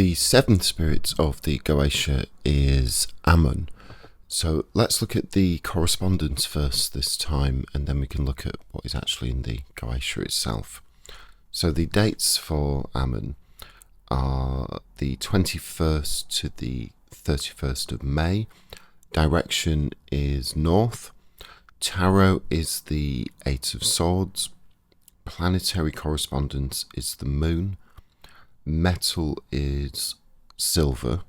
The seventh spirit of the Goetia is Amon. So let's look at the correspondence first this time, and then we can look at what is actually in the Goetia itself. So the dates for Amon are the 21st to the 31st of May. Direction is north. Tarot is the Eight of Swords. Planetary correspondence is the moon. Metal is silver.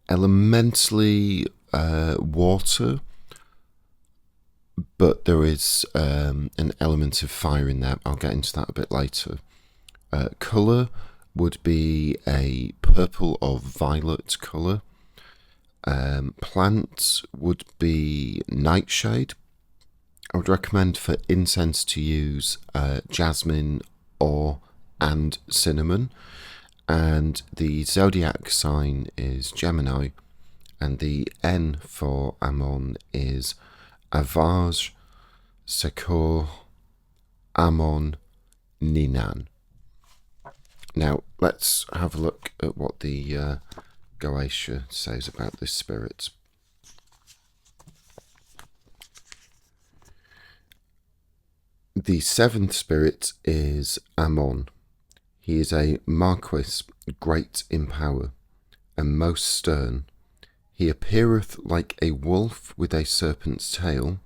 Elementally water, but there is an element of fire in there. I'll get into that a bit later. Colour would be a purple or violet colour. Plant would be nightshade. I would recommend for incense to use jasmine and cinnamon. And the zodiac sign is Gemini, and the N for Amon is Avaj, Sekor, Amon, Ninan. Now let's have a look at what the Goetia says about this spirit. The seventh spirit is Amon. He is a marquis, great in power, and most stern. He appeareth like a wolf with a serpent's tail,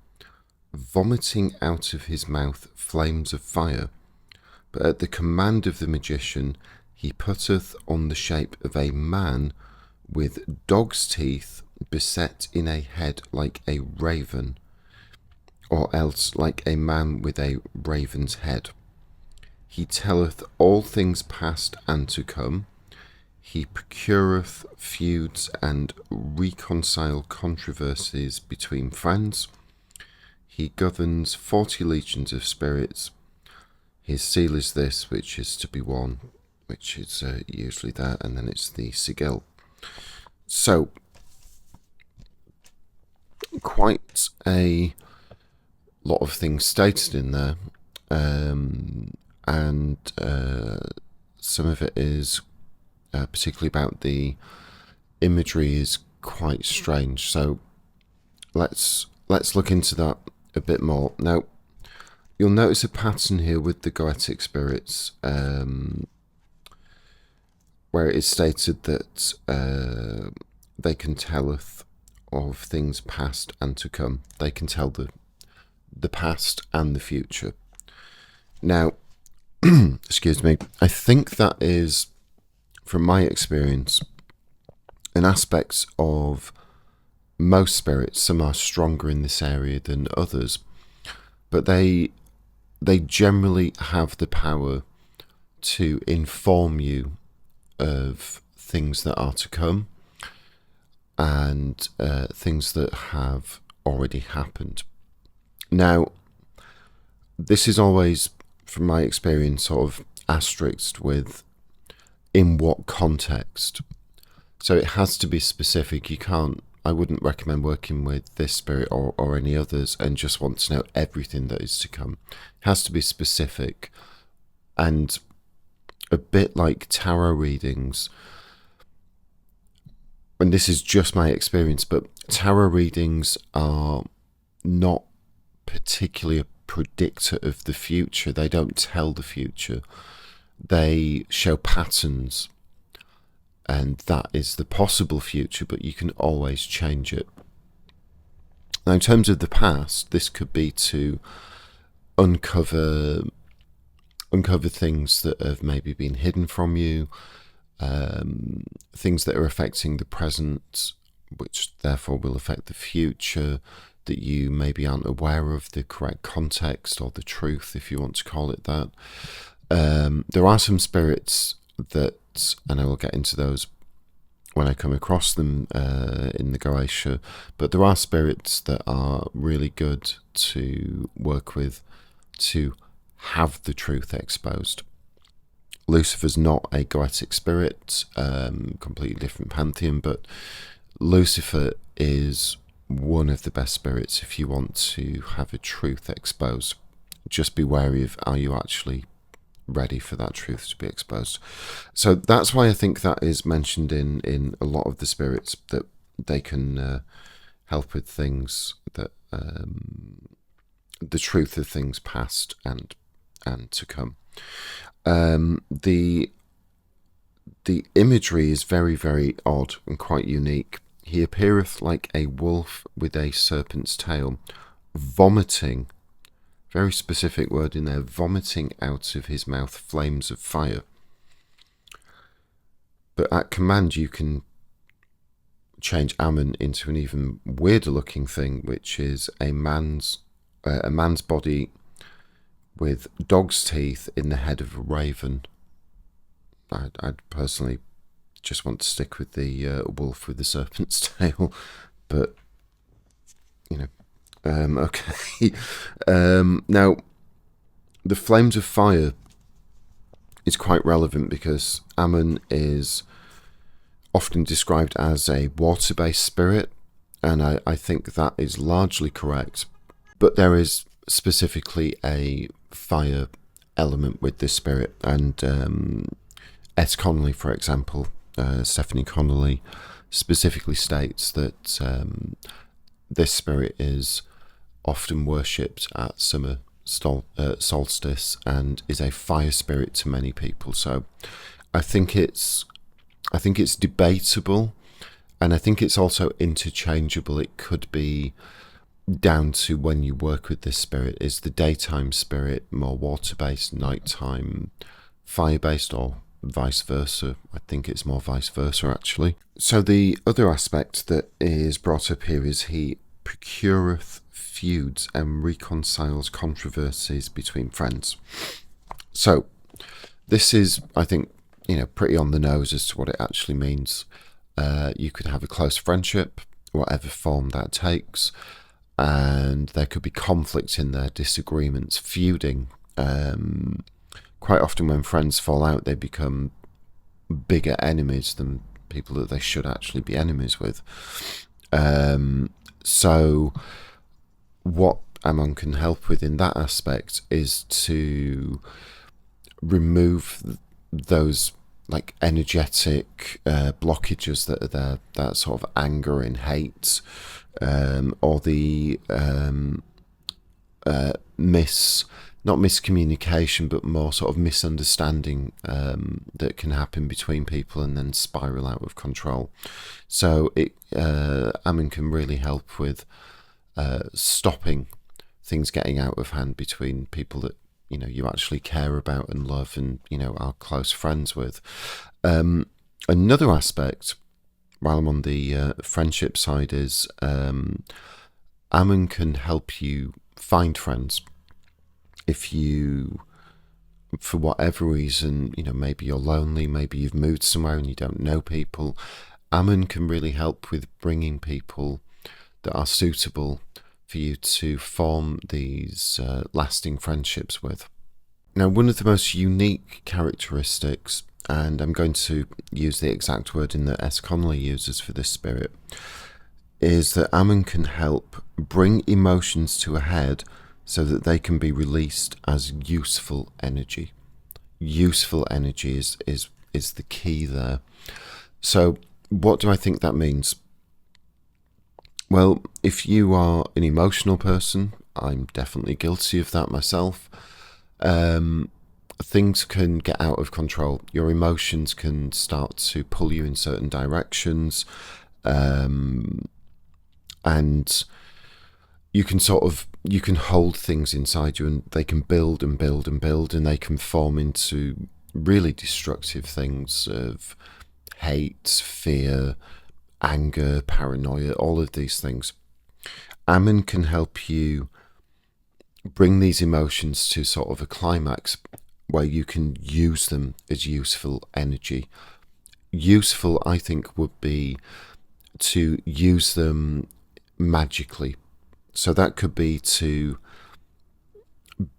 vomiting out of his mouth flames of fire. But at the command of the magician, he putteth on the shape of a man with dog's teeth, beset in a head like a raven, or else like a man with a raven's head. He telleth all things past and to come. He procureth feuds and reconcile controversies between friends. He governs 40 legions of spirits. His seal is this, which is to be worn, which is usually there, and then it's the sigil. So, quite a lot of things stated in there. And some of it is particularly about the imagery is quite strange. So let's look into that a bit more. Now, you'll notice a pattern here with the Goetic spirits, where it is stated that they can telleth of things past and to come. They can tell the past and the future. Now, excuse me, I think that is, from my experience, an aspect of most spirits. Some are stronger in this area than others, but they generally have the power to inform you of things that are to come and things that have already happened. Now, this is always, from my experience, sort of asterisked with in what context. So it has to be specific. I wouldn't recommend working with this spirit or any others and just want to know everything that is to come. It has to be specific, and a bit like tarot readings, and this is just my experience, but tarot readings are not particularly a predictor of the future. They don't tell the future. They show patterns, and that is the possible future, but you can always change it. Now, in terms of the past, this could be to uncover things that have maybe been hidden from you, things that are affecting the present, which therefore will affect the future, that you maybe aren't aware of the correct context or the truth, if you want to call it that. There are some spirits that, and I will get into those when I come across them in the Goetia, but there are spirits that are really good to work with to have the truth exposed. Lucifer's not a Goetic spirit, completely different pantheon, but Lucifer is one of the best spirits if you want to have a truth exposed. Just be wary of, are you actually ready for that truth to be exposed. So that's why I think that is mentioned in a lot of the spirits, that they can help with things that the truth of things past and to come. The imagery is very, very odd and quite unique. He appeareth like a wolf with a serpent's tail, vomiting, very specific word in there, vomiting out of his mouth flames of fire. But at command you can change Amon into an even weirder looking thing, which is a man's body with dog's teeth in the head of a raven. I'd personally just want to stick with the wolf with the serpent's tail, but okay. Now, the flames of fire is quite relevant because Amon is often described as a water-based spirit, and I think that is largely correct. But there is specifically a fire element with this spirit, and S. Connolly, for example, Stephanie Connolly, specifically states that this spirit is often worshipped at summer solstice and is a fire spirit to many people. So I think it's debatable, and I think it's also interchangeable. It could be down to when you work with this spirit. Is the daytime spirit more water-based, nighttime fire-based, or vice versa? I think it's more vice versa, actually. So the other aspect that is brought up here is he procureth feuds and reconciles controversies between friends. So this is, I think, pretty on the nose as to what it actually means. You could have a close friendship, whatever form that takes, and there could be conflict in their disagreements, feuding. Quite often when friends fall out, they become bigger enemies than people that they should actually be enemies with. So what Amon can help with in that aspect is to remove those like energetic blockages that are there, that sort of anger and hate, or the not miscommunication, but more sort of misunderstanding that can happen between people and then spiral out of control. So Amon can really help with stopping things getting out of hand between people that you actually care about and love and are close friends with. Another aspect, while I'm on the friendship side, is Amon can help you find friends. If you, for whatever reason, maybe you're lonely, maybe you've moved somewhere and you don't know people, Amon can really help with bringing people that are suitable for you to form these lasting friendships with. Now, one of the most unique characteristics, and I'm going to use the exact wording that S. Connolly uses for this spirit, is that Amon can help bring emotions to a head so that they can be released as useful energy. Useful energy is the key there. So what do I think that means? Well, if you are an emotional person, I'm definitely guilty of that myself, things can get out of control. Your emotions can start to pull you in certain directions, and you can hold things inside you, and they can build and build and build, and they can form into really destructive things of hate, fear, anger, paranoia, all of these things. Amon can help you bring these emotions to sort of a climax where you can use them as useful energy. Useful, I think, would be to use them magically. So that could be to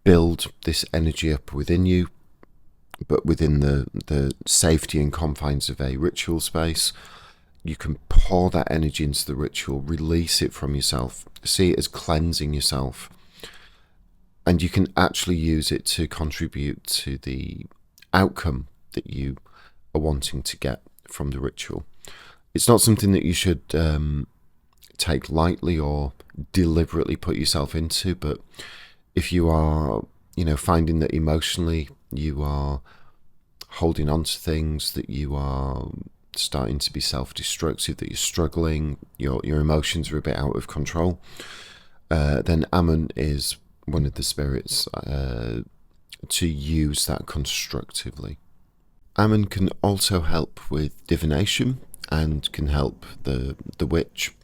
build this energy up within you, but within the safety and confines of a ritual space. You can pour that energy into the ritual, release it from yourself, see it as cleansing yourself. and you can actually use it to contribute to the outcome that you are wanting to get from the ritual. It's not something that you should take lightly or deliberately put yourself into, but if you are, finding that emotionally you are holding on to things, that you are starting to be self-destructive, that you're struggling, your emotions are a bit out of control, then Amon is one of the spirits to use that constructively. Amon can also help with divination and can help the witch,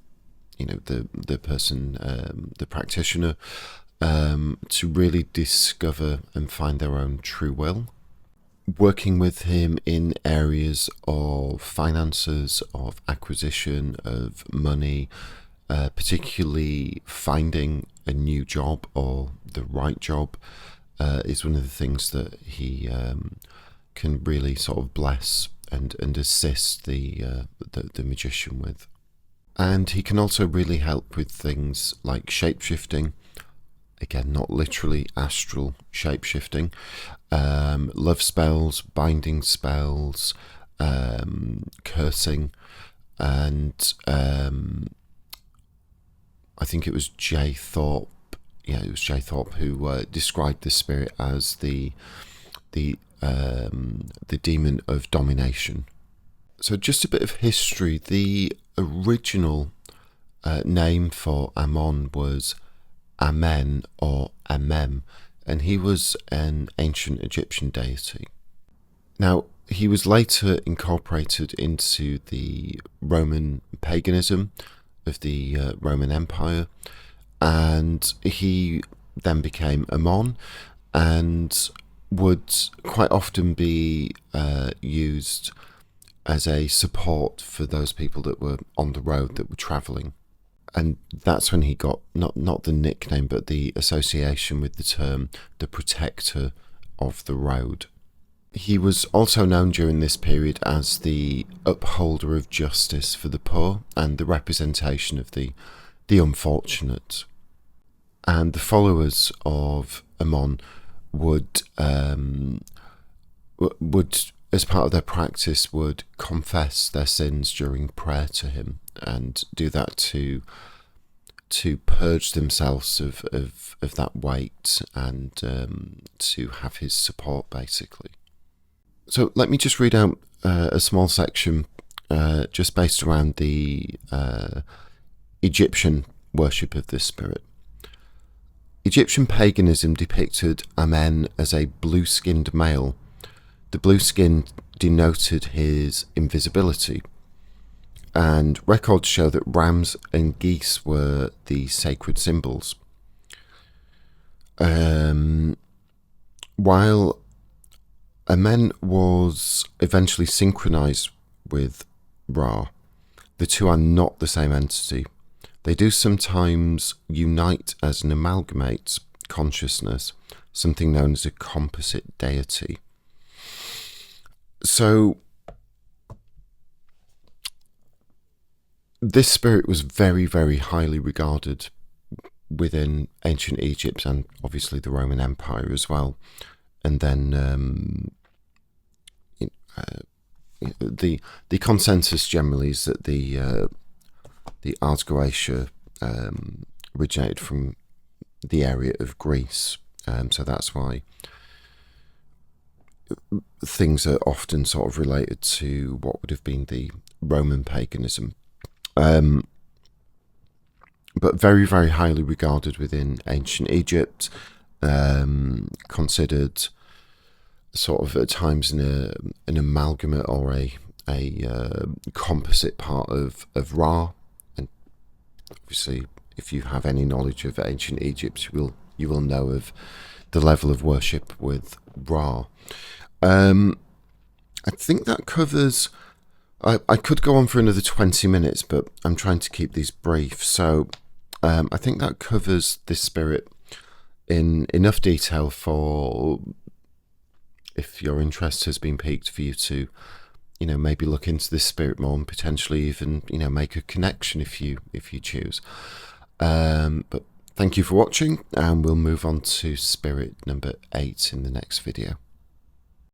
the person, the practitioner, to really discover and find their own true will. Working with him in areas of finances, of acquisition, of money, particularly finding a new job or the right job, is one of the things that he can really sort of bless and assist the magician with. And he can also really help with things like shape-shifting. Again, not literally astral shape-shifting. Love spells, binding spells, cursing, and I think it was J. Thorpe. Yeah, it was J. Thorpe who described the spirit as the demon of domination. So just a bit of history. The original name for Amon was Amen or Amem, and he was an ancient Egyptian deity. Now, he was later incorporated into the Roman paganism of the Roman Empire, and he then became Amon and would quite often be used as a support for those people that were on the road, that were travelling. And that's when he got not the nickname, but the association with the term the protector of the road. He was also known during this period as the upholder of justice for the poor and the representation of the unfortunate. And the followers of Amon would, as part of their practice, would confess their sins during prayer to him, and do that to purge themselves of that weight, and to have his support, basically. So let me just read out a small section just based around the Egyptian worship of this spirit. Egyptian paganism depicted Amen as a blue-skinned male. The blue skin denoted his invisibility, and records show that rams and geese were the sacred symbols. While Amen was eventually synchronized with Ra, the two are not the same entity. They do sometimes unite as an amalgamate consciousness, something known as a composite deity. So this spirit was very, very highly regarded within ancient Egypt and obviously the Roman Empire as well. And then the consensus generally is that the Ars Goetia originated from the area of Greece, so that's why things are often sort of related to what would have been the Roman paganism. But very, very highly regarded within ancient Egypt, considered sort of at times an amalgamate or a composite part of Ra. And obviously, if you have any knowledge of ancient Egypt, you will know of the level of worship with Ra. I think that covers. I could go on for another 20 minutes, but I'm trying to keep these brief. So I think that covers this spirit in enough detail for, if your interest has been piqued, for you to, maybe look into this spirit more and potentially even, make a connection if you choose. But Thank you for watching, and we'll move on to spirit number 8 in the next video.